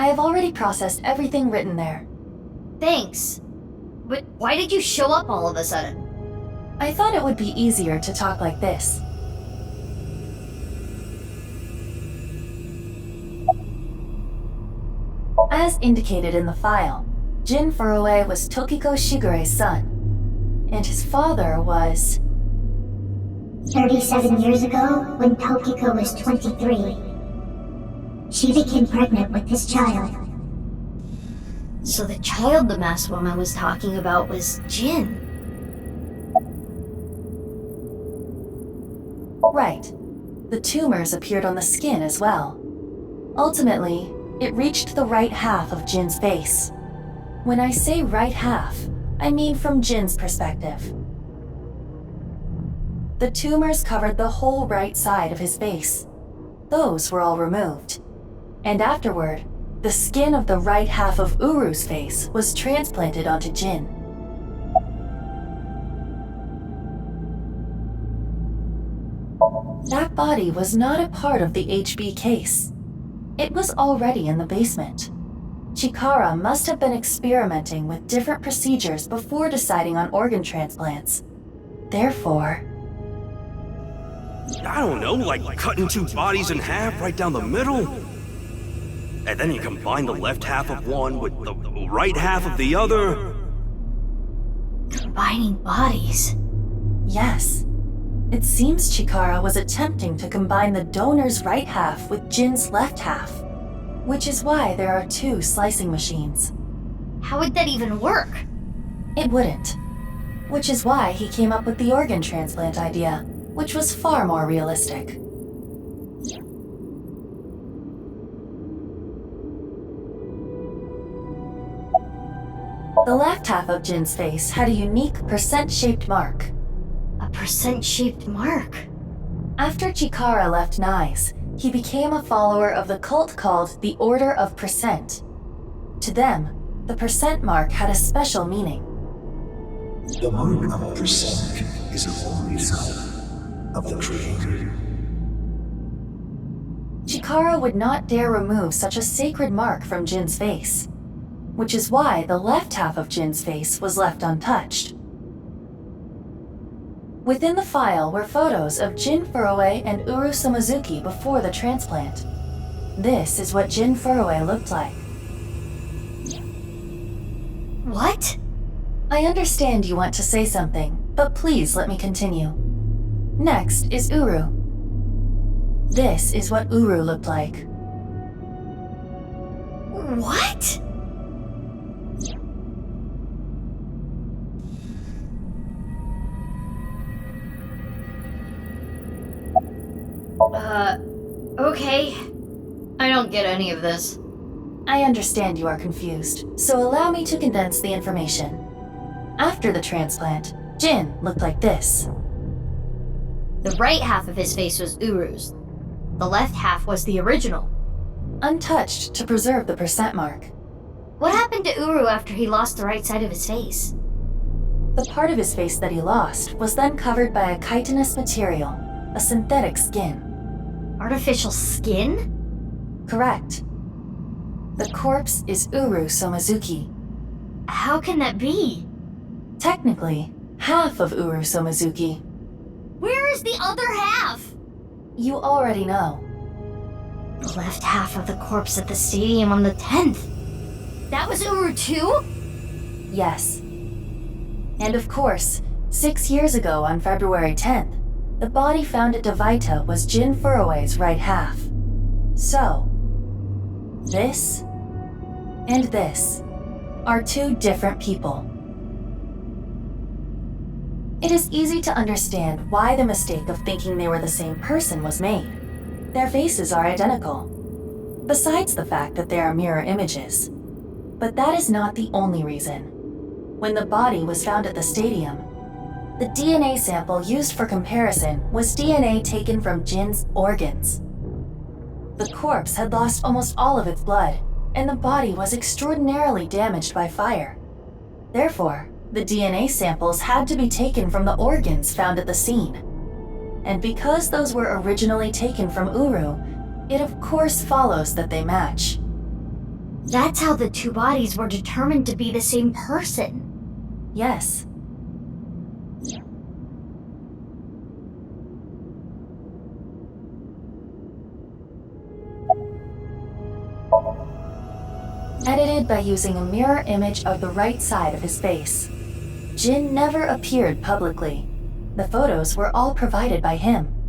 I have already processed everything written there. Thanks. But why did you show up all of a sudden? I thought it would be easier to talk like this. As indicated in the file, Jin Furue was Tokiko Shigure's son, and his father was... 37 years ago, when Tokiko was 23, she became pregnant with this child. So the child the masked woman was talking about was Jin. Right. The tumors appeared on the skin as well. Ultimately, it reached the right half of Jin's face. When I say right half, I mean from Jin's perspective. The tumors covered the whole right side of his face. Those were all removed. And afterward, the skin of the right half of Uru's face was transplanted onto Jin. That body was not a part of the HB case. It was already in the basement. Chikara must have been experimenting with different procedures before deciding on organ transplants. Therefore... I don't know, like cutting two bodies in half right down the middle? And then you combine the left half of one with the right half of the other? Combining bodies. Yes. It seems Chikara was attempting to combine the donor's right half with Jin's left half, which is why there are two slicing machines. How would that even work? It wouldn't. Which is why he came up with the organ transplant idea, which was far more realistic. The left half of Jin's face had a unique percent-shaped mark. A percent-shaped mark? After Chikara left Nice, he became a follower of the cult called the Order of Percent. To them, the percent mark had a special meaning. The mark of percent is a holy sign of the Creator. Chikara would not dare remove such a sacred mark from Jin's face, which is why the left half of Jin's face was left untouched. Within the file were photos of Jin Furue and Uru Somizuki before the transplant. This is what Jin Furue looked like. What? I understand you want to say something, but please let me continue. Next is Uru. This is what Uru looked like. What? Okay. I don't get any of this. I understand you are confused, so allow me to condense the information. After the transplant, Jin looked like this. The right half of his face was Uru's. The left half was the original. Untouched to preserve the percent mark. What happened to Uru after he lost the right side of his face? The part of his face that he lost was then covered by a chitinous material, a synthetic skin. Artificial skin? Correct. The corpse is Uru Somizuki. How can that be? Technically, half of Uru Somizuki. Where is the other half? You already know. The left half of the corpse at the stadium on the 10th. That was Uru too? Yes. And of course, 6 years ago on February 10th, the body found at Devaita was Jin Furue's right half. So, this and this are two different people. It is easy to understand why the mistake of thinking they were the same person was made. Their faces are identical, besides the fact that they are mirror images. But that is not the only reason. When the body was found at the stadium, the DNA sample used for comparison was DNA taken from Jin's organs. The corpse had lost almost all of its blood, and the body was extraordinarily damaged by fire. Therefore, the DNA samples had to be taken from the organs found at the scene. And because those were originally taken from Uru, it of course follows that they match. That's how the two bodies were determined to be the same person. Yes. Edited by using a mirror image of the right side of his face. Jin never appeared publicly. The photos were all provided by him.